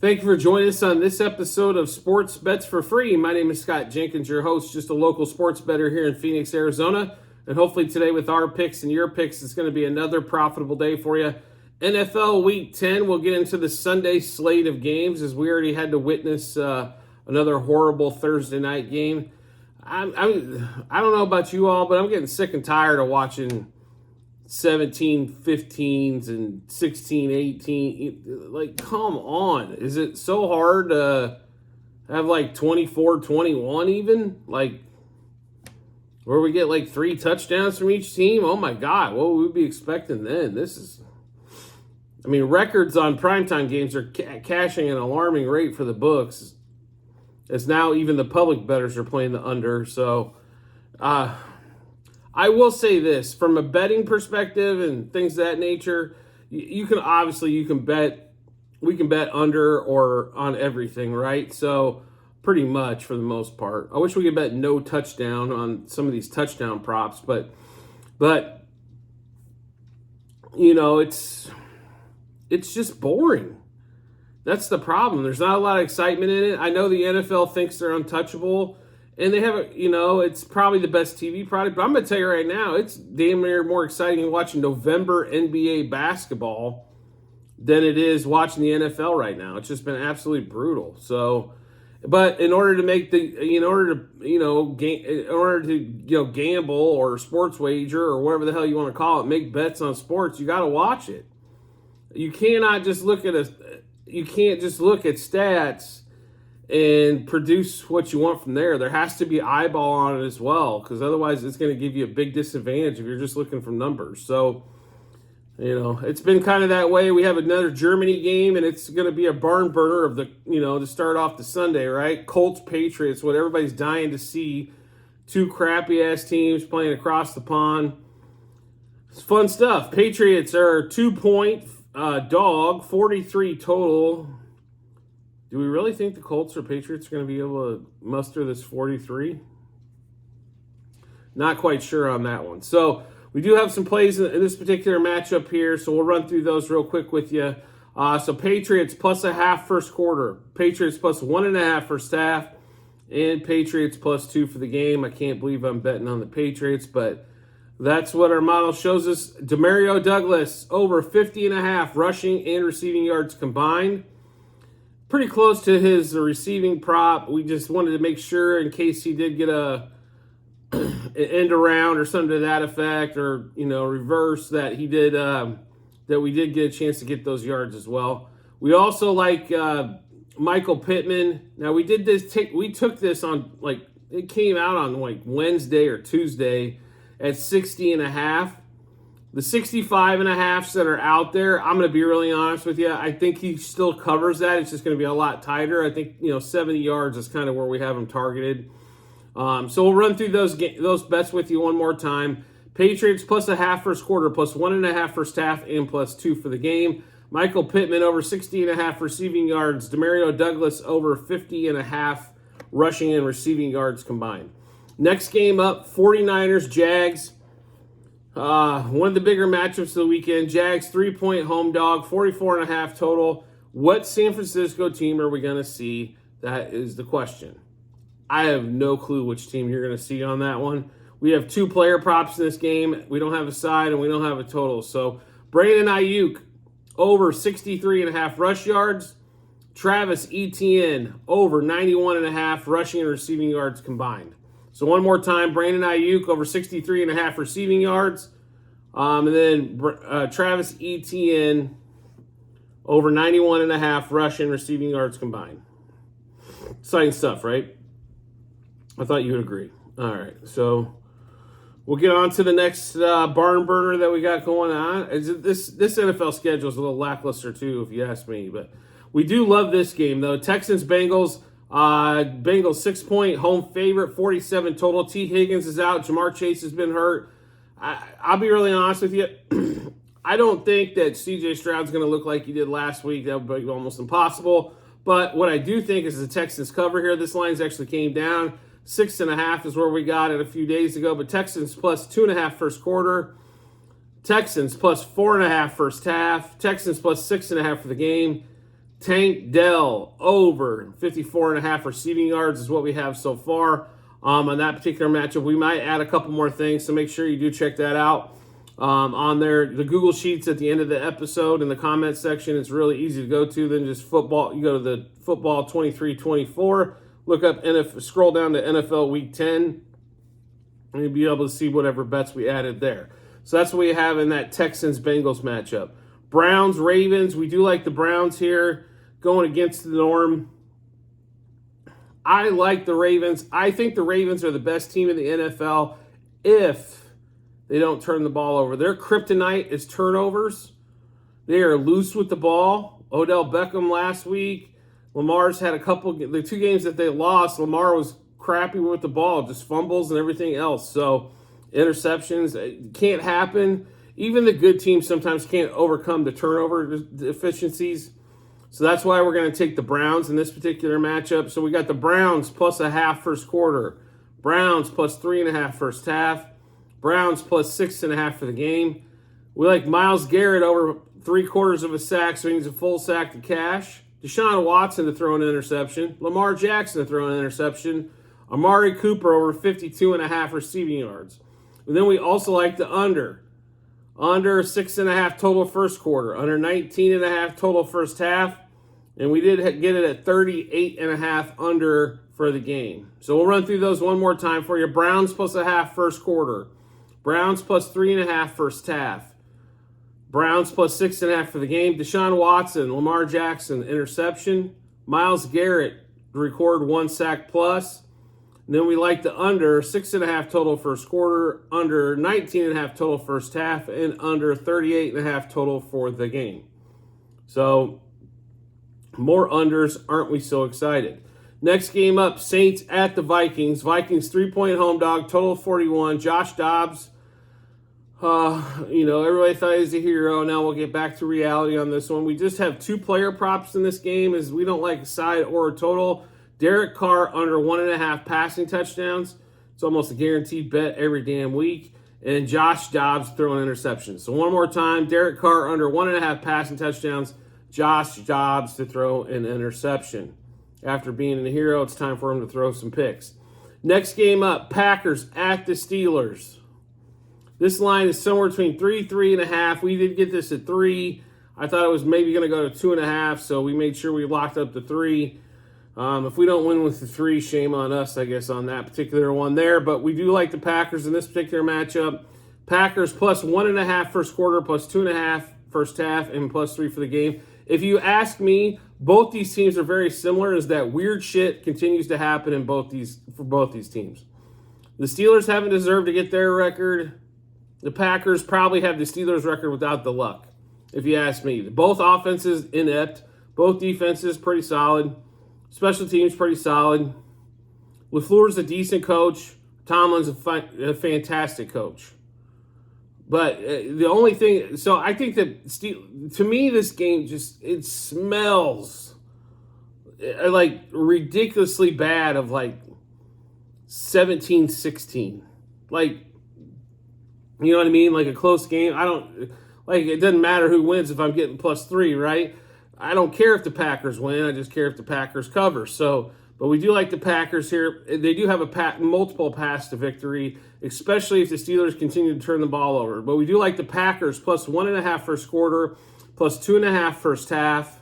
Thank you for joining us on this episode of Sports Bets for Free. My name is Scott Jenkins, your host, just a local sports bettor here in Phoenix, Arizona. And hopefully today with our picks and your picks, it's going to be another profitable day for you. NFL Week 10, we'll get into the Sunday slate of games as we already had to witness another horrible Thursday night game. I don't know about you all, but I'm getting sick and tired of watching 17-15s and 16-18. Like, come on. Is it so hard to have like 24-21 even? Like, where we get like 3 touchdowns from each team? Oh my God, what would we be expecting then? Records on primetime games are cashing an alarming rate for the books. As now even the public bettors are playing the under. So, I will say this, from a betting perspective and things of that nature, we can bet under or on everything, right? So pretty much for the most part. I wish we could bet no touchdown on some of these touchdown props, but you know, it's just boring. That's the problem. There's not a lot of excitement in it. I know the NFL thinks they're untouchable. And they have it's probably the best TV product. But I'm going to tell you right now, it's damn near more exciting watching November NBA basketball than it is watching the NFL right now. It's just been absolutely brutal. So, but in order to gamble or sports wager or whatever the hell you want to call it, make bets on sports, you got to watch it. You can't just look at stats and produce what you want from there. There has to be eyeball on it as well, because otherwise it's going to give you a big disadvantage if you're just looking from numbers. So, it's been kind of that way. We have another Germany game, and it's going to be a barn burner of to start off the Sunday, right? Colts, Patriots, what everybody's dying to see. 2 crappy-ass teams playing across the pond. It's fun stuff. Patriots are 2-point dog, 43 total. Do we really think the Colts or Patriots are going to be able to muster this 43? Not quite sure on that one. So we do have some plays in this particular matchup here, so we'll run through those real quick with you. So Patriots plus a half first quarter, Patriots plus 1.5 first half, and Patriots plus 2 for the game. I can't believe I'm betting on the Patriots, but that's what our model shows us. Demario Douglas over 50.5 rushing and receiving yards combined. Pretty close to his receiving prop. We just wanted to make sure in case he did get an end around or something to that effect, or reverse that he did that we did get a chance to get those yards as well. We also like Michael Pittman. Now we took this on it came out on Wednesday or Tuesday at 60.5. The 65.5s that are out there, I'm going to be really honest with you. I think he still covers that. It's just going to be a lot tighter. I think 70 yards is kind of where we have him targeted. So we'll run through those bets with you one more time. Patriots plus a half first quarter, plus 1.5 first half, and plus 2 for the game. Michael Pittman over 60.5 receiving yards. Demario Douglas over 50.5 rushing and receiving yards combined. Next game up, 49ers, Jags. One of the bigger matchups of the weekend. Jags 3-point home dog, 44.5 total. What San Francisco team are we going to see? That is the question. I have no clue which team you're going to see on that one. We have 2 player props in this game. We don't have a side and we don't have a total. So Brandon Ayuk over 63.5 rush yards. Travis Etienne over 91.5 rushing and receiving yards combined. So one more time, Brandon Ayuk over 63.5 receiving yards. And then Travis Etienne over 91.5 rushing receiving yards combined. Exciting stuff, right? I thought you would agree. All right, so we'll get on to the next barn burner that we got going on. This NFL schedule is a little lackluster too, if you ask me. But we do love this game, though. Texans-Bengals. Bengals 6-point home favorite, 47 total. T. Higgins is out. Jamar Chase has been hurt. I'll be really honest with you. I don't think that C.J. Stroud's going to look like he did last week. That would be almost impossible. But what I do think is the Texans cover here. This line's actually came down. 6.5 is where we got it a few days ago. But Texans plus 2.5 first quarter. Texans plus 4.5 first half. Texans plus 6.5 for the game. Tank Dell over 54.5 receiving yards is what we have so far on that particular matchup. We might add a couple more things, so make sure you do check that out on there. The Google Sheets at the end of the episode in the comments section, it's really easy to go to than just football. You go to the football 23-24, look up scroll down to NFL Week 10, and you'll be able to see whatever bets we added there. So that's what we have in that Texans-Bengals matchup. Browns-Ravens, we do like the Browns here going against the norm. I like the Ravens. I think the Ravens are the best team in the NFL if they don't turn the ball over. Their kryptonite is turnovers. They are loose with the ball. Odell Beckham last week. Lamar's had the 2 games that they lost, Lamar was crappy with the ball, just fumbles and everything else. So interceptions, it can't happen. Even the good teams sometimes can't overcome the turnover deficiencies. So that's why we're going to take the Browns in this particular matchup. So we got the Browns plus a half first quarter. Browns plus 3.5 first half. Browns plus 6.5 for the game. We like Myles Garrett over 3/4 of a sack, so he needs a full sack to cash. Deshaun Watson to throw an interception. Lamar Jackson to throw an interception. Amari Cooper over 52.5 receiving yards. And then we also like the under 6.5 total first quarter, under 19.5 total first half, and we did get it at 38.5 under for the game. So we'll run through those one more time for you. Browns plus a half first quarter. Browns plus 3.5 first half. Browns plus 6.5 for the game. Deshaun Watson, Lamar Jackson, interception. Myles Garrett record 1 sack plus. And then we like the under 6.5 total first quarter, under 19.5 total first half, and under 38.5 total for the game. So more unders, aren't we so excited? Next game up, Saints at the Vikings. Vikings 3-point home dog, total 41. Josh Dobbs, everybody thought he was a hero. Now we'll get back to reality on this one. We just have 2 player props in this game, as we don't like a side or a total. Derek Carr under 1.5 passing touchdowns. It's almost a guaranteed bet every damn week. And Josh Dobbs throwing interceptions. So one more time, Derek Carr under 1.5 passing touchdowns. Josh Dobbs to throw an interception. After being a hero, it's time for him to throw some picks. Next game up, Packers at the Steelers. This line is somewhere between 3.5. We did get this at 3. I thought it was maybe going to go to 2.5, so we made sure we locked up the 3. If we don't win with the 3, shame on us, I guess, on that particular one there. But we do like the Packers in this particular matchup. Packers plus 1.5 first quarter, plus 2.5 first half, and plus 3 for the game. If you ask me, both these teams are very similar, as that weird shit continues to happen for both these teams. The Steelers haven't deserved to get their record. The Packers probably have the Steelers record without the luck, if you ask me. Both offenses inept. Both defenses pretty solid. Special teams pretty solid. LaFleur's a decent coach. Tomlin's a fantastic coach. But the only thing, so I think that, to me, this game it smells like ridiculously bad of like 17-16. Like, you know what I mean? Like a close game. It doesn't matter who wins if I'm getting plus 3, right? I don't care if the Packers win. I just care if the Packers cover. But we do like the Packers here. They do have multiple paths to victory, especially if the Steelers continue to turn the ball over. But we do like the Packers plus 1.5 first quarter, plus 2.5 first half,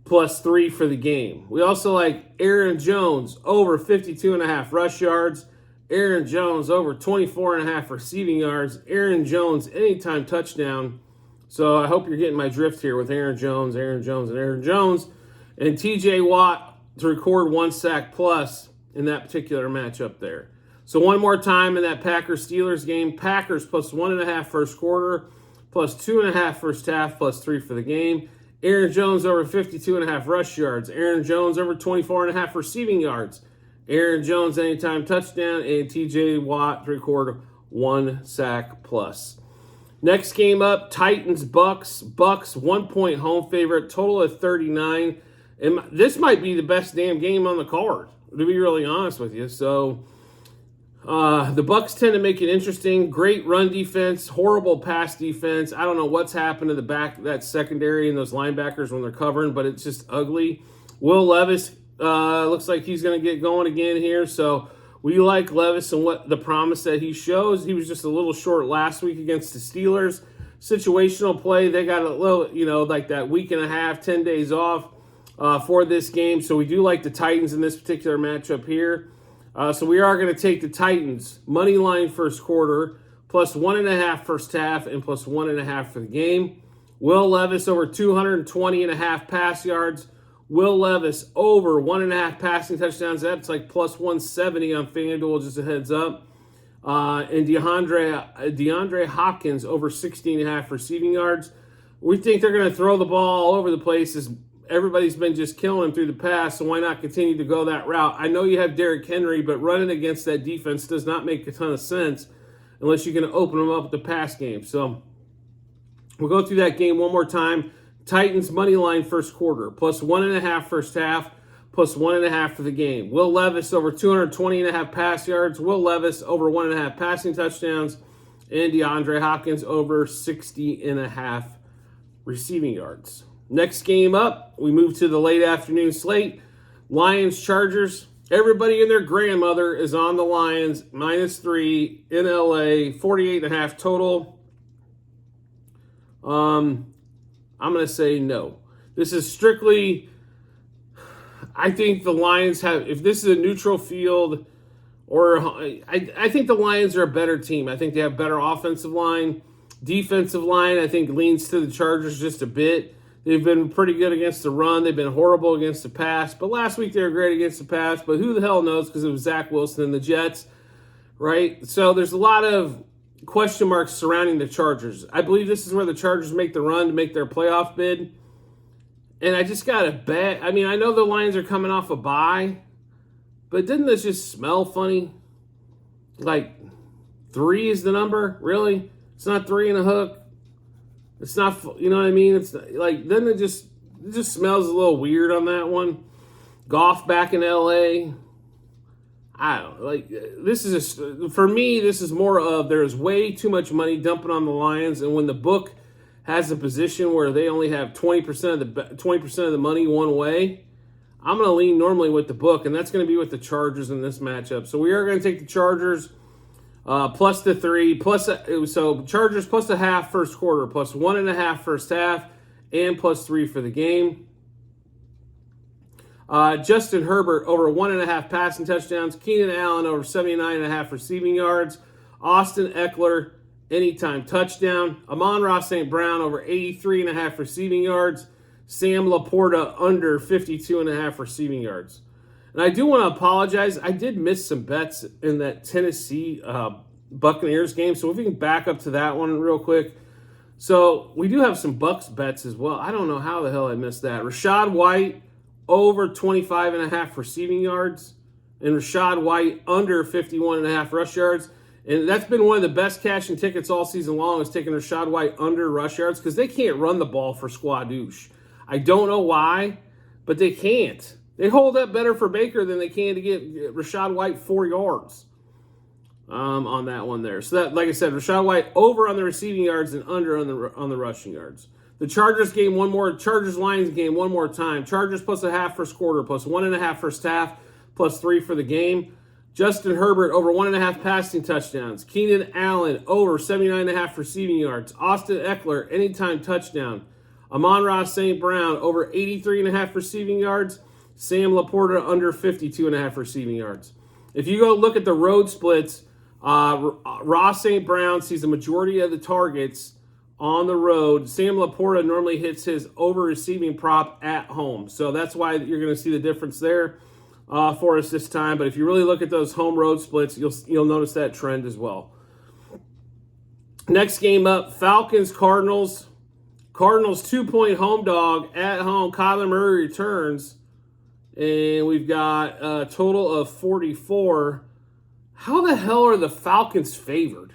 plus 3 for the game. We also like Aaron Jones over 52.5 rush yards. Aaron Jones over 24.5 receiving yards. Aaron Jones anytime touchdown. So I hope you're getting my drift here with Aaron Jones. And TJ Watt to record 1 sack plus in that particular matchup there. So one more time in that Packers-Steelers game, Packers plus 1.5 first quarter, plus 2.5 first half, plus 3 for the game. Aaron Jones over 52.5 rush yards. Aaron Jones over 24.5 receiving yards. Aaron Jones anytime touchdown, and TJ Watt to record 1 sack plus. Next game up, Titans-Bucks. Bucks 1-point home favorite, total of 39. And this might be the best damn game on the card, to be really honest with you. So The Bucks tend to make it interesting. Great run defense, horrible pass defense. I don't know what's happened to the back, that secondary and those linebackers when they're covering, but it's just ugly. Will Levis looks like he's going to get going again here. So we like Levis and what the promise that he shows. He was just a little short last week against the Steelers. Situational play. They got a little, like that week and a half, 10 days off for this game. So we do like the Titans in this particular matchup here. So we are going to take the Titans money line first quarter, plus 1.5 first half, and plus 1.5 for the game. Will Levis over 220.5 pass yards. Will Levis over 1.5 passing touchdowns. That's like plus 170 on FanDuel, just a heads up. And DeAndre Hopkins over 16.5 receiving yards. We think they're going to throw the ball all over the place as everybody's been just killing him through the pass, so why not continue to go that route? I know you have Derrick Henry, but running against that defense does not make a ton of sense unless you're going to open them up with the pass game. So we'll go through that game one more time. Titans money line first quarter, plus 1.5 first half, plus 1.5 for the game. Will Levis over 220.5 pass yards. Will Levis over 1.5 passing touchdowns. And DeAndre Hopkins over 60.5 receiving yards. Next game up, we move to the late afternoon slate. Lions-Chargers. Everybody and their grandmother is on the Lions, -3 in LA, 48.5 total. I'm going to say no. This is strictly, I think the Lions have, if this is a neutral field, or I think the Lions are a better team. I think they have better offensive line. Defensive line, I think, leans to the Chargers just a bit. They've been pretty good against the run. They've been horrible against the pass. But last week they were great against the pass. But who the hell knows, because it was Zach Wilson and the Jets, right? So there's a lot of question marks surrounding the Chargers. I believe this is where the Chargers make the run to make their playoff bid. And I just got to bet. I mean, I know the Lions are coming off a bye. But didn't this just smell funny? Like 3 is the number? Really? It's not 3 and a hook. It's not, you know what I mean? It's like, then it just smells a little weird on that one. Goff back in LA. I don't know. Like, this is for me, this is more of there's way too much money dumping on the Lions, and when the book has a position where they only have 20% of the money one way, I'm going to lean normally with the book, and that's going to be with the Chargers in this matchup. So we are going to take the Chargers. Plus the 3, so Chargers plus a half first quarter, plus 1.5 first half, and plus 3 for the game. Justin Herbert over 1.5 passing touchdowns. Keenan Allen over 79.5 receiving yards. Austin Eckler anytime touchdown. Amon-Ra St. Brown over 83.5 receiving yards. Sam Laporta under 52.5 receiving yards. And I do want to apologize. I did miss some bets in that Tennessee Buccaneers game. So if we can back up to that one real quick. So we do have some Bucks bets as well. I don't know how the hell I missed that. Rachaad White over 25.5 receiving yards. And Rachaad White under 51.5 rush yards. And that's been one of the best cashing tickets all season long, is taking Rachaad White under rush yards, because they can't run the ball for squadouche. I don't know why, but they can't. They hold up better for Baker than they can to get Rachaad White 4 yards on that one there. So that, like I said, Rachaad White over on the receiving yards and under on the rushing yards. The Chargers Lions game one more time. Chargers plus a half first quarter, plus 1.5 first half, plus 3 for the game. Justin Herbert over 1.5 passing touchdowns. Keenan Allen over 79.5 receiving yards. Austin Eckler anytime touchdown. Amon-Ra St. Brown over 83.5 receiving yards. Sam Laporta under 52.5 receiving yards. If you go look at the road splits, Ross St. Brown sees the majority of the targets on the road. Sam Laporta normally hits his over receiving prop at home. So that's why you're going to see the difference there for us this time. But if you really look at those home road splits, you'll notice that trend as well. Next game up, Falcons Cardinals. Cardinals 2-point home dog at home. Kyler Murray returns. And we've got a total of 44. How the hell are the Falcons favored?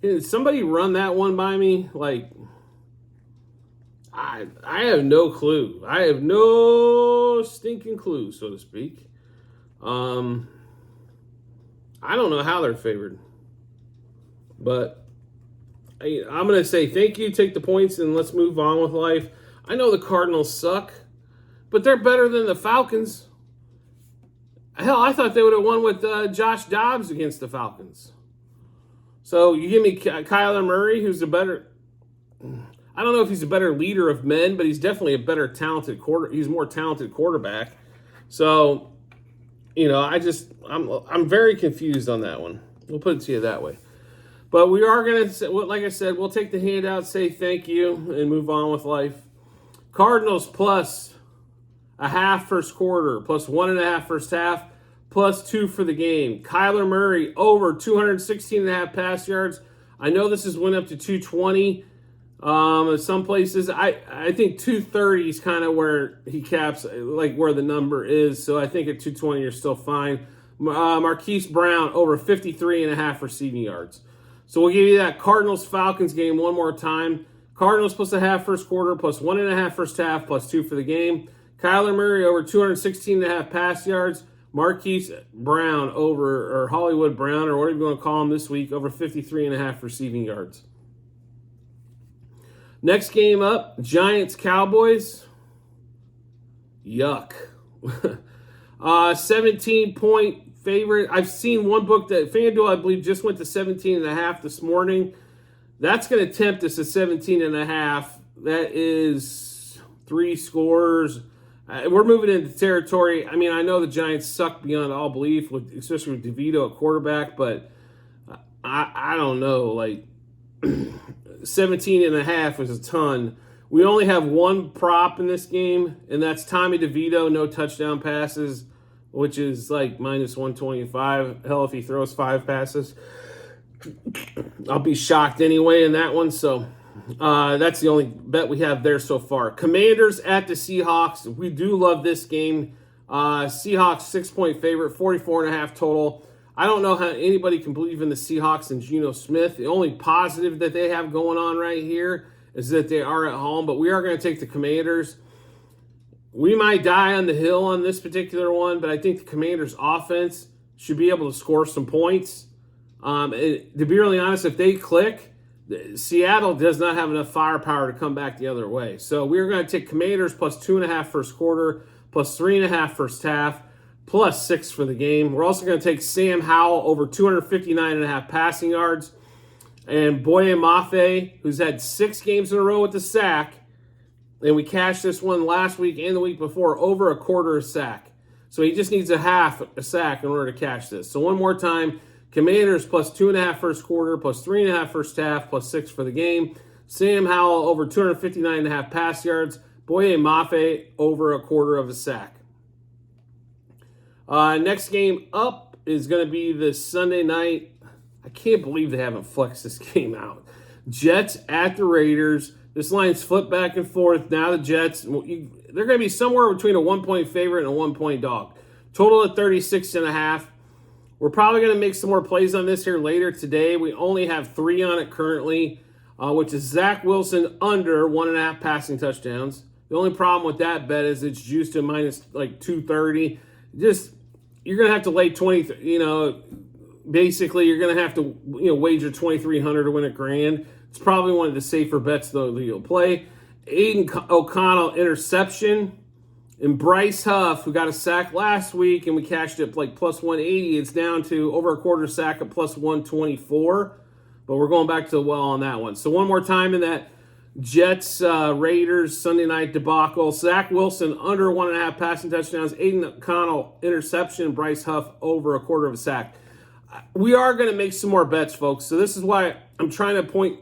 Did somebody run that one by me? Like, I have no clue. I have no stinking clue, so to speak. I don't know how they're favored. But I'm going to say thank you, take the points, and let's move on with life. I know the Cardinals suck, but they're better than the Falcons. Hell, I thought they would have won with Josh Dobbs against the Falcons. So you give me Kyler Murray, who's a better... I don't know if he's a better leader of men, but he's definitely a better talented he's more talented quarterback. So, I'm very confused on that one. We'll put it to you that way. But we are going to, like I said, we'll take the handout, say thank you, and move on with life. Cardinals plus a half first quarter, plus 1.5 first half, plus 2 for the game. Kyler Murray over 216.5 pass yards. I know this has went up to 220. Some places, I think 230 is kind of where he caps, like where the number is. So I think at 220 you're still fine. Marquise Brown over 53.5 receiving yards. So we'll give you that Cardinals-Falcons game one more time. Cardinals plus a half first quarter, plus 1.5 first half, plus 2 for the game. Kyler Murray over 216.5 pass yards. Marquise Brown or Hollywood Brown, or whatever you want to call him this week, over 53.5 receiving yards. Next game up, Giants-Cowboys. Yuck. 17-point favorite. I've seen one book that FanDuel, I believe, just went to 17.5 this morning. That's going to tempt us at 17.5. That is 3 scores. We're moving into territory. I mean, I know the Giants suck beyond all belief, especially with DeVito at quarterback, but I don't know. Like, 17.5 is a ton. We only have one prop in this game, and that's Tommy DeVito, no touchdown passes, which is like minus 125. Hell, if he throws 5 passes, I'll be shocked anyway in that one. So that's the only bet we have there so far. Commanders at the Seahawks. We do love this game. Seahawks 6-point favorite, 44.5 total. I don't know how anybody can believe in the Seahawks and Geno Smith. The only positive that they have going on right here is that they are at home, but we are going to take the Commanders. We might die on the hill on this particular one, but I think the Commanders' offense should be able to score some points. To be really honest, if they click, Seattle does not have enough firepower to come back the other way. So we're going to take Commanders plus 2.5 first quarter, plus 3.5 first half, plus 6 for the game. We're also going to take Sam Howell over 259.5 passing yards. And Boye Mafe, who's had 6 games in a row with the sack, and we cashed this one last week and the week before, over a quarter a sack. So he just needs a half a sack in order to cash this. So one more time, Commanders plus 2.5 first quarter, plus 3.5 first half, plus 6 for the game. Sam Howell over 259.5 pass yards. Boye Mafe over a quarter of a sack. Next game up is going to be this Sunday night. I can't believe they haven't flexed this game out. Jets at the Raiders. This line's flipped back and forth. Now the Jets, they're going to be somewhere between a 1-point favorite and a 1-point dog. Total at 36.5. We're probably going to make some more plays on this here later today. We only have 3 on it currently, which is Zach Wilson under 1.5 passing touchdowns. The only problem with that bet is it's juiced to minus like 230. You're going to have to lay 20, basically you're going to have to, wager 2,300 to win $1,000. It's probably one of the safer bets, though, that you'll play. Aiden O'Connell interception. And Bryce Huff, who got a sack last week, and we cashed it like plus 180. It's down to over a quarter sack at plus 124. But we're going back to the well on that one. So one more time in that Jets, Raiders, Sunday night debacle. Zach Wilson under 1.5 passing touchdowns. Aiden O'Connell interception. Bryce Huff over a quarter of a sack. We are going to make some more bets, folks. So this is why I'm trying to point.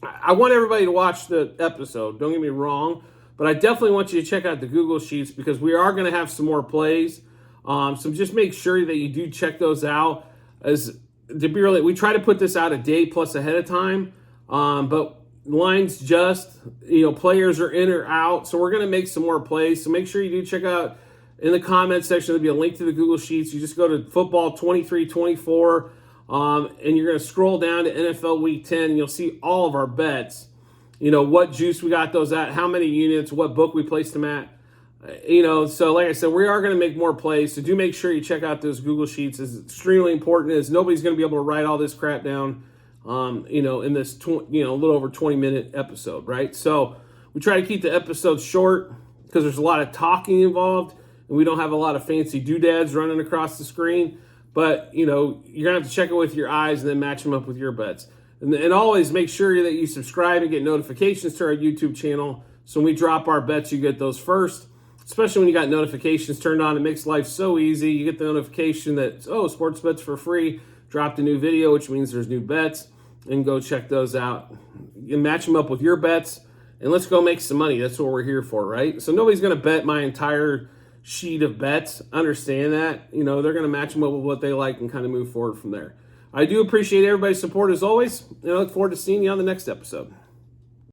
I want everybody to watch the episode. Don't get me wrong. But I definitely want you to check out the Google Sheets because we are going to have some more plays. So just make sure that you do check those out. We try to put this out a day plus ahead of time. But lines players are in or out. So we're going to make some more plays. So make sure you do check out in the comment section. There'll be a link to the Google Sheets. You just go to football 23-24. And you're going to scroll down to NFL Week 10. And you'll see all of our bets. What juice we got those at, how many units, what book we placed them at. So like I said, we are going to make more plays. So do make sure you check out those Google Sheets. It's extremely important, as nobody's going to be able to write all this crap down, in this, a little over 20-minute episode, right? So we try to keep the episodes short because there's a lot of talking involved, and we don't have a lot of fancy doodads running across the screen. But, you're going to have to check it with your eyes and then match them up with your bets. And always make sure that you subscribe and get notifications to our YouTube channel. So when we drop our bets, you get those first. Especially when you got notifications turned on. It makes life so easy. You get the notification that, sports bets for free. Dropped a new video, which means there's new bets. And go check those out. You match them up with your bets. And let's go make some money. That's what we're here for, right? So nobody's going to bet my entire sheet of bets. Understand that. They're going to match them up with what they like and kind of move forward from there. I do appreciate everybody's support as always. And I look forward to seeing you on the next episode.